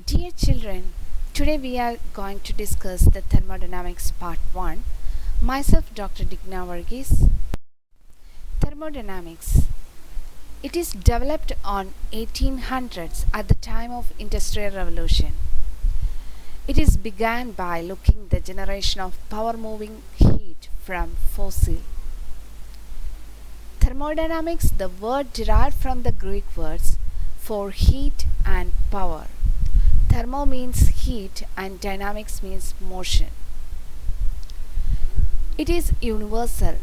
Dear children, today we are going to discuss the Thermodynamics Part I. Myself, Dr. Digna Varghese. Thermodynamics. It is developed on 1800s at the time of Industrial Revolution. It is began by looking the generation of power-moving heat from fossil. Thermodynamics, the word derived from the Greek words for heat and power. Thermo means heat and dynamics means motion. It is universal.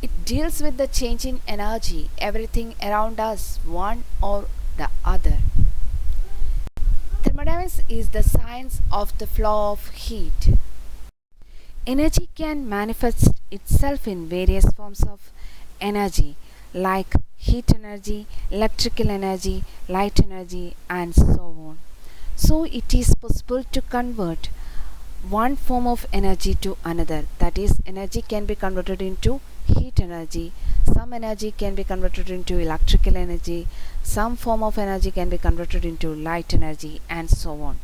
It deals with the change in energy, everything around us, one or the other. Thermodynamics is the science of the flow of heat. Energy can manifest itself in various forms of energy like heat energy, electrical energy, light energy, and so on. So it is possible to convert one form of energy to another. That is, energy can be converted into heat energy, some energy can be converted into electrical energy, some form of energy can be converted into light energy, and so on.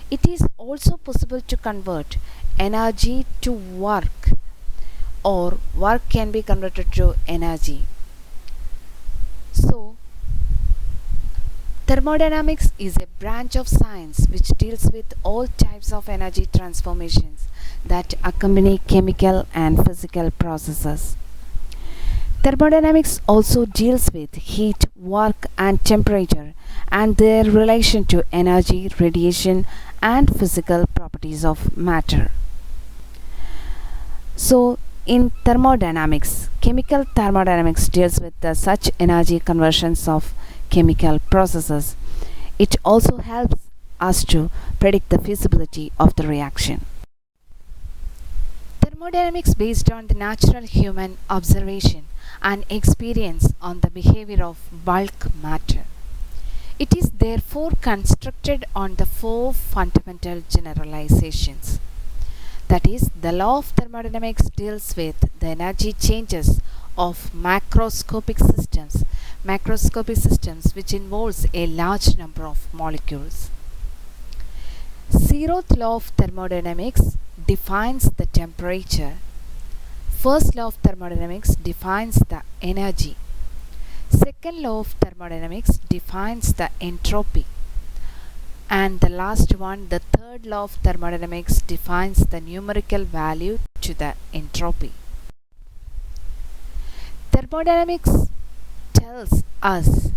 It is also possible to convert energy to work, or work can be converted to energy. So, thermodynamics is a branch of science which deals with all types of energy transformations that accompany chemical and physical processes. Thermodynamics also deals with heat, work, and temperature and their relation to energy, radiation, and physical properties of matter. So, in thermodynamics, chemical thermodynamics deals with such energy conversions of chemical processes. It also helps us to predict the feasibility of the reaction. Thermodynamics based on the natural human observation and experience on the behavior of bulk matter. It is therefore constructed on the four fundamental generalizations. That is, the law of thermodynamics deals with the energy changes of macroscopic systems which involves a large number of molecules. Zeroth law of thermodynamics defines the temperature. First law of thermodynamics defines the energy. Second law of thermodynamics defines the entropy. And the last one, the third law of thermodynamics, defines the numerical value to the entropy. Thermodynamics tells us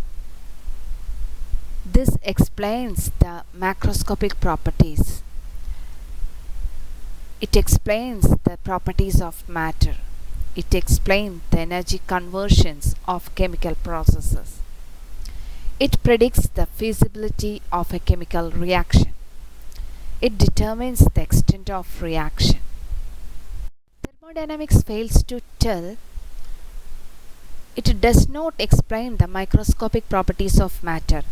this explains the macroscopic properties. It explains the properties of matter. It explains the energy conversions of chemical processes. It predicts the feasibility of a chemical reaction. It determines the extent of reaction. Thermodynamics fails to tell. It does not explain the microscopic properties of matter.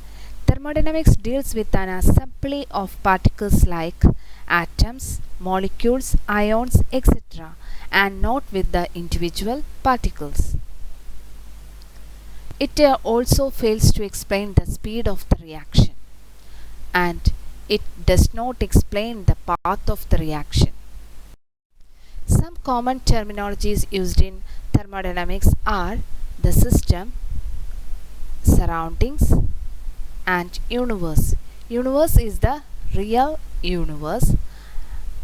Thermodynamics deals with an assembly of particles like atoms, molecules, ions, etc., and not with the individual particles. It also fails to explain the speed of the reaction, and it does not explain the path of the reaction. Some common terminologies used in thermodynamics are the system, surroundings, and universe. Universe is the real universe.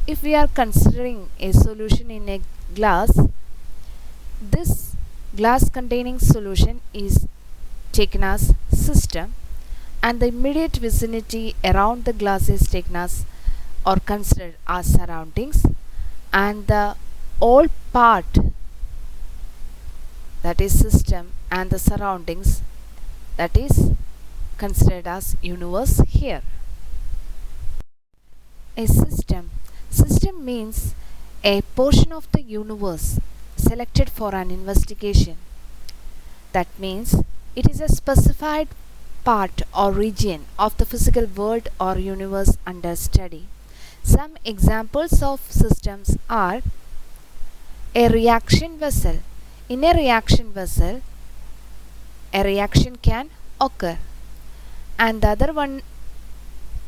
If we are considering a solution in a glass, this glass containing solution is taken as system, and the immediate vicinity around the glass is taken as or considered as surroundings, and the all part, that is system, and the surroundings, that is considered as universe here. A system means a portion of the universe selected for an investigation. That means it is a specified part or region of the physical world or universe under study. Some examples of systems are a reaction vessel. In a reaction vessel, a reaction can occur, and the other one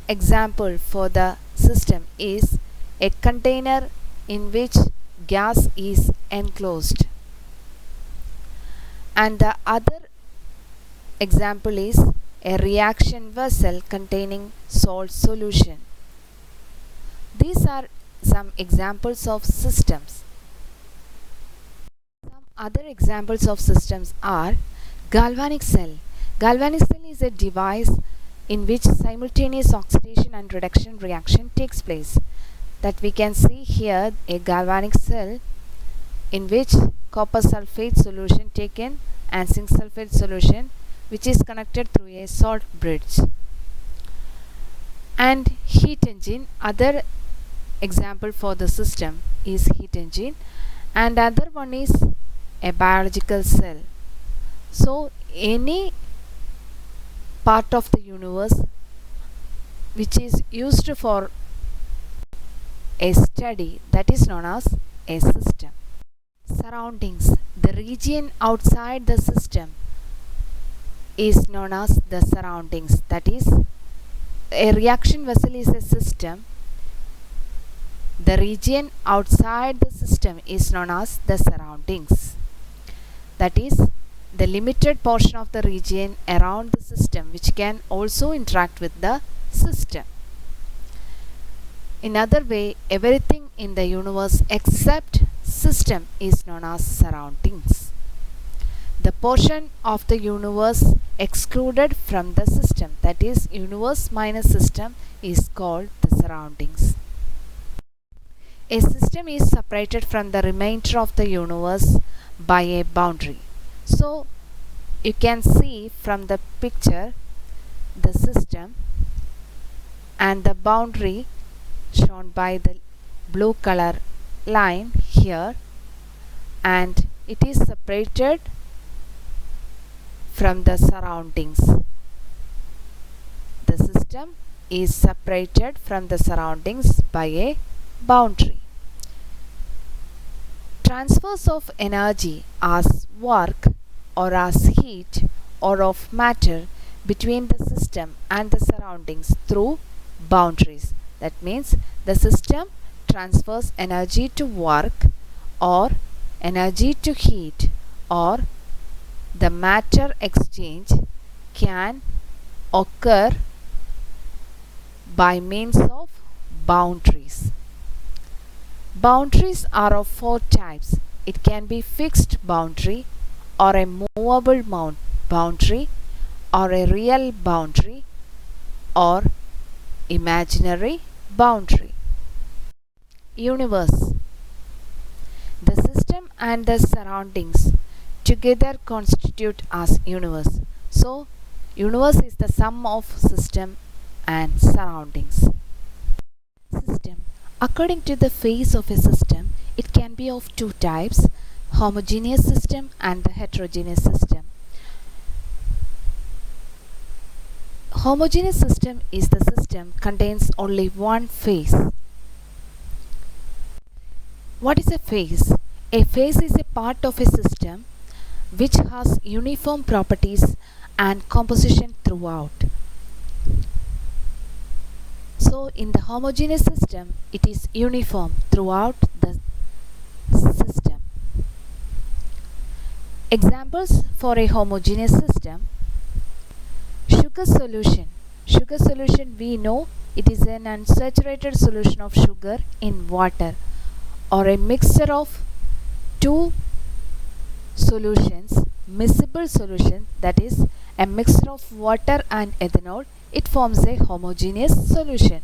example for the system is a container in which gas is enclosed, and the other example is a reaction vessel containing salt solution. These are some examples of systems. Some other examples of systems are galvanic cell. Galvanic cell is a device in which simultaneous oxidation and reduction reaction takes place. That we can see here a galvanic cell in which copper sulfate solution taken and zinc sulfate solution which is connected through a salt bridge. And heat engine, other example for the system is heat engine, and other one is a biological cell. So any part of the universe which is used for a study, that is known as a system. Surroundings, the region outside the system is known as the surroundings. That is, a reaction vessel is a system. The region outside the system is known as the surroundings. That is, the limited portion of the region around the system which can also interact with the system. In other way, everything in the universe except system is known as surroundings. The portion of the universe excluded from the system, that is universe minus system, is called the surroundings. A system is separated from the remainder of the universe by a boundary. So you can see from the picture the system and the boundary shown by the blue color line here, and it is separated from the surroundings. The system is separated from the surroundings by a boundary. Transfers of energy as work or as heat or of matter between the system and the surroundings through boundaries. That means the system transfers energy to work or energy to heat, or the matter exchange can occur by means of boundaries. Boundaries are of four types. It can be fixed boundary, or a movable boundary, or a real boundary, or imaginary boundary. Universe. The system and the surroundings together constitute as universe. So, universe is the sum of system and surroundings. System. According to the phase of a system, it can be of two types: homogeneous system and the heterogeneous system. Homogeneous system is the system contains only one phase. What is a phase? A phase is a part of a system which has uniform properties and composition throughout. So in the homogeneous system, it is uniform throughout the system. Examples for a homogeneous system: sugar solution. Sugar solution, we know it is an unsaturated solution of sugar in water, or a mixture of two solutions, miscible solution, that is a mixture of water and ethanol. It forms a homogeneous solution.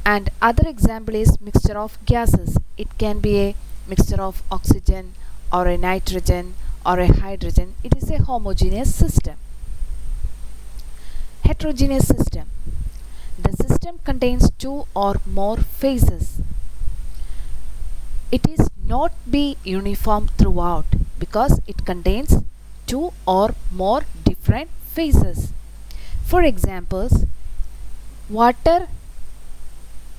And other example is mixture of gases. It can be a mixture of oxygen or a nitrogen or a hydrogen. It is a homogeneous system. Heterogeneous system. The system contains two or more phases. It is not be uniform throughout because it contains two or more different phases. For examples, water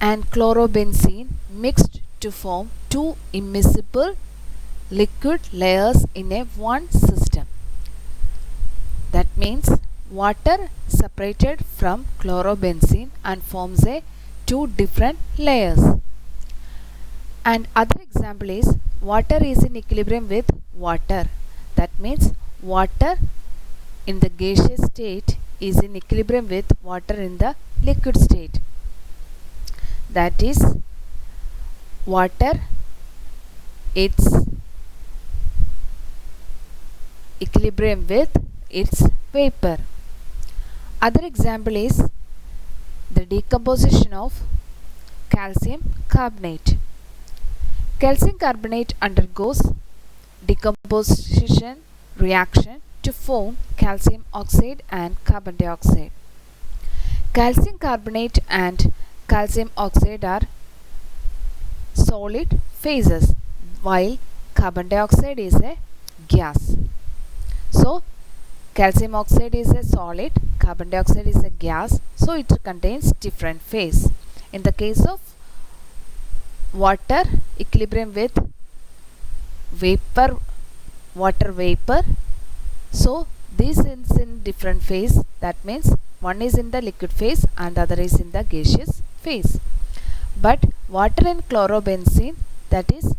and chlorobenzene mixed to form two immiscible liquid layers in a one system. That means water separated from chlorobenzene and forms a two different layers. And other example is water is in equilibrium with water. That means water in the gaseous state is in equilibrium with water in the liquid state. That is water, its equilibrium with its vapor. Other example is the decomposition of calcium carbonate. Calcium carbonate undergoes decomposition reaction to form calcium oxide and carbon dioxide. Calcium carbonate and calcium oxide are solid phases while carbon dioxide is a gas. So calcium oxide is a solid, carbon dioxide is a gas, so it contains different phase. In the case of water, equilibrium with vapor, water vapor, so this is in different phase. That means one is in the liquid phase and the other is in the gaseous phase. But water and chlorobenzene, that is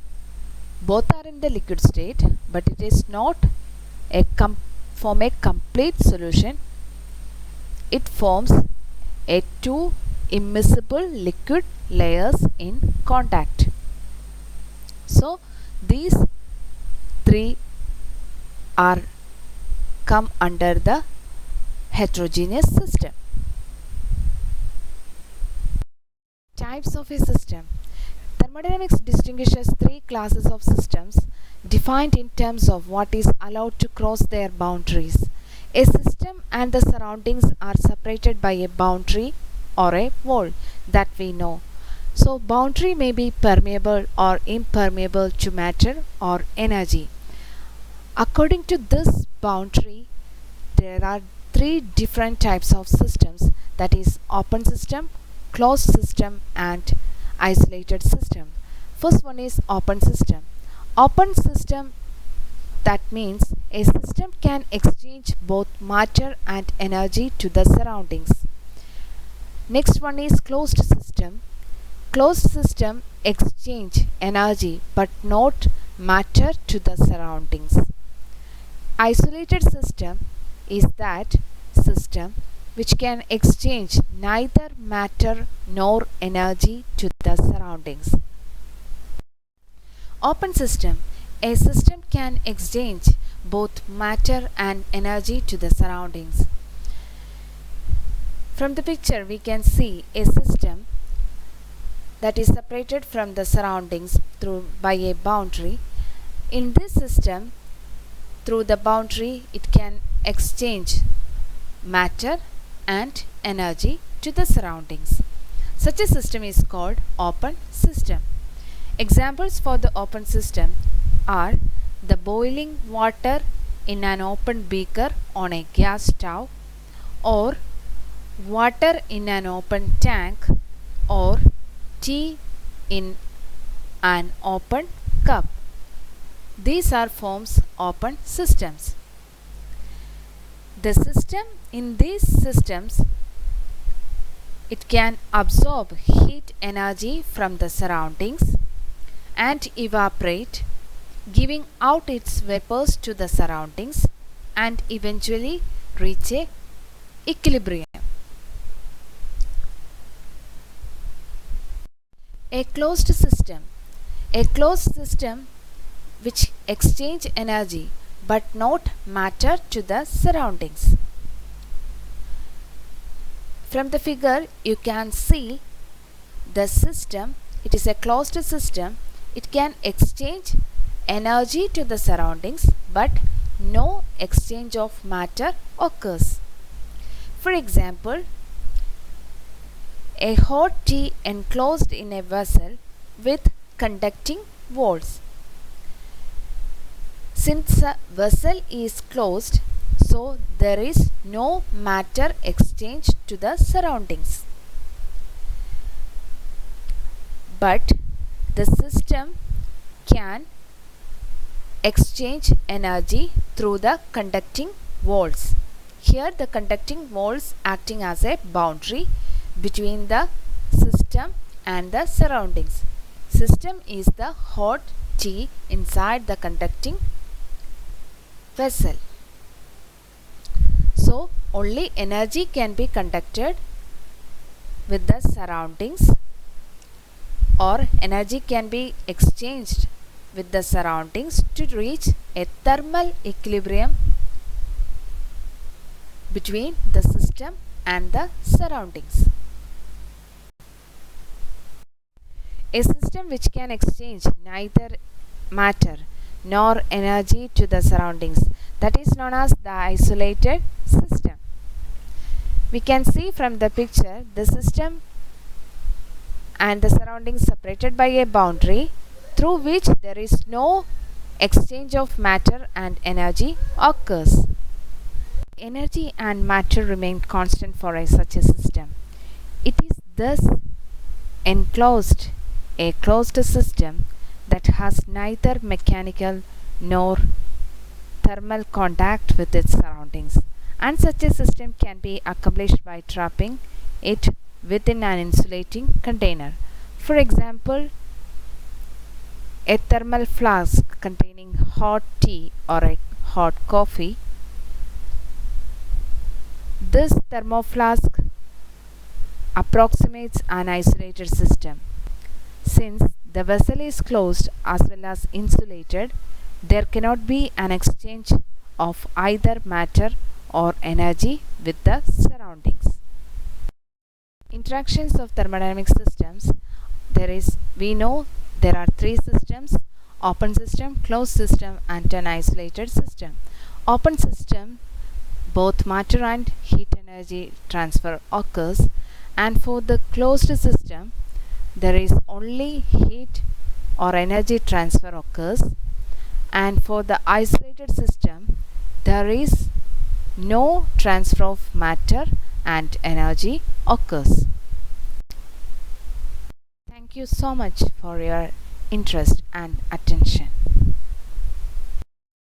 both are in the liquid state, but it is not a form a complete solution. It forms a two immiscible liquid layers in contact. So these three are come under the heterogeneous system. Types of a system. Thermodynamics distinguishes three classes of systems defined in terms of what is allowed to cross their boundaries. A system and the surroundings are separated by a boundary or a wall that we know. So boundary may be permeable or impermeable to matter or energy. According to this boundary, there are three different types of systems, that is open system, closed system and isolated system. First one is open system. Open system, that means a system can exchange both matter and energy to the surroundings. Next one is closed system. Closed system exchange energy but not matter to the surroundings. Isolated system is that system which can exchange neither matter nor energy to the surroundings. Open system. A system can exchange both matter and energy to the surroundings. From the picture we can see a system that is separated from the surroundings by a boundary. In this system, through the boundary, it can exchange matter and energy to the surroundings. Such a system is called open system. Examples for the open system are the boiling water in an open beaker on a gas stove, or water in an open tank, or tea in an open cup. These are forms open systems. The system in these systems, it can absorb heat energy from the surroundings and evaporate, giving out its vapors to the surroundings and eventually reach a equilibrium. A closed system. A closed system which exchange energy but not matter to the surroundings. From the figure you can see the system, it is a closed system. It can exchange energy to the surroundings but no exchange of matter occurs. For example, a hot tea enclosed in a vessel with conducting walls. Since the vessel is closed, so there is no matter exchange to the surroundings. But the system can exchange energy through the conducting walls. Here the conducting walls acting as a boundary between the system and the surroundings. System is the hot tea inside the conducting vessel. So only energy can be conducted with the surroundings, or energy can be exchanged with the surroundings to reach a thermal equilibrium between the system and the surroundings. A system which can exchange neither matter nor energy to the surroundings, that is known as the isolated system. We can see from the picture the system and the surroundings separated by a boundary through which there is no exchange of matter and energy occurs. Energy and matter remain constant for such a system. It is thus enclosed a closed system that has neither mechanical nor thermal contact with its surroundings, and such a system can be accomplished by trapping it within an insulating container. For example, a thermal flask containing hot tea or a hot coffee. This thermoflask approximates an isolated system. Since the vessel is closed as well as insulated, there cannot be an exchange of either matter or energy with the surroundings. Interactions of thermodynamic systems. We know there are three systems: open system, closed system, and an isolated system. Open system, both matter and heat energy transfer occurs, and for the closed system there is only heat or energy transfer occurs, and for the isolated system there is no transfer of matter and energy occurs. Thank you so much for your interest and attention.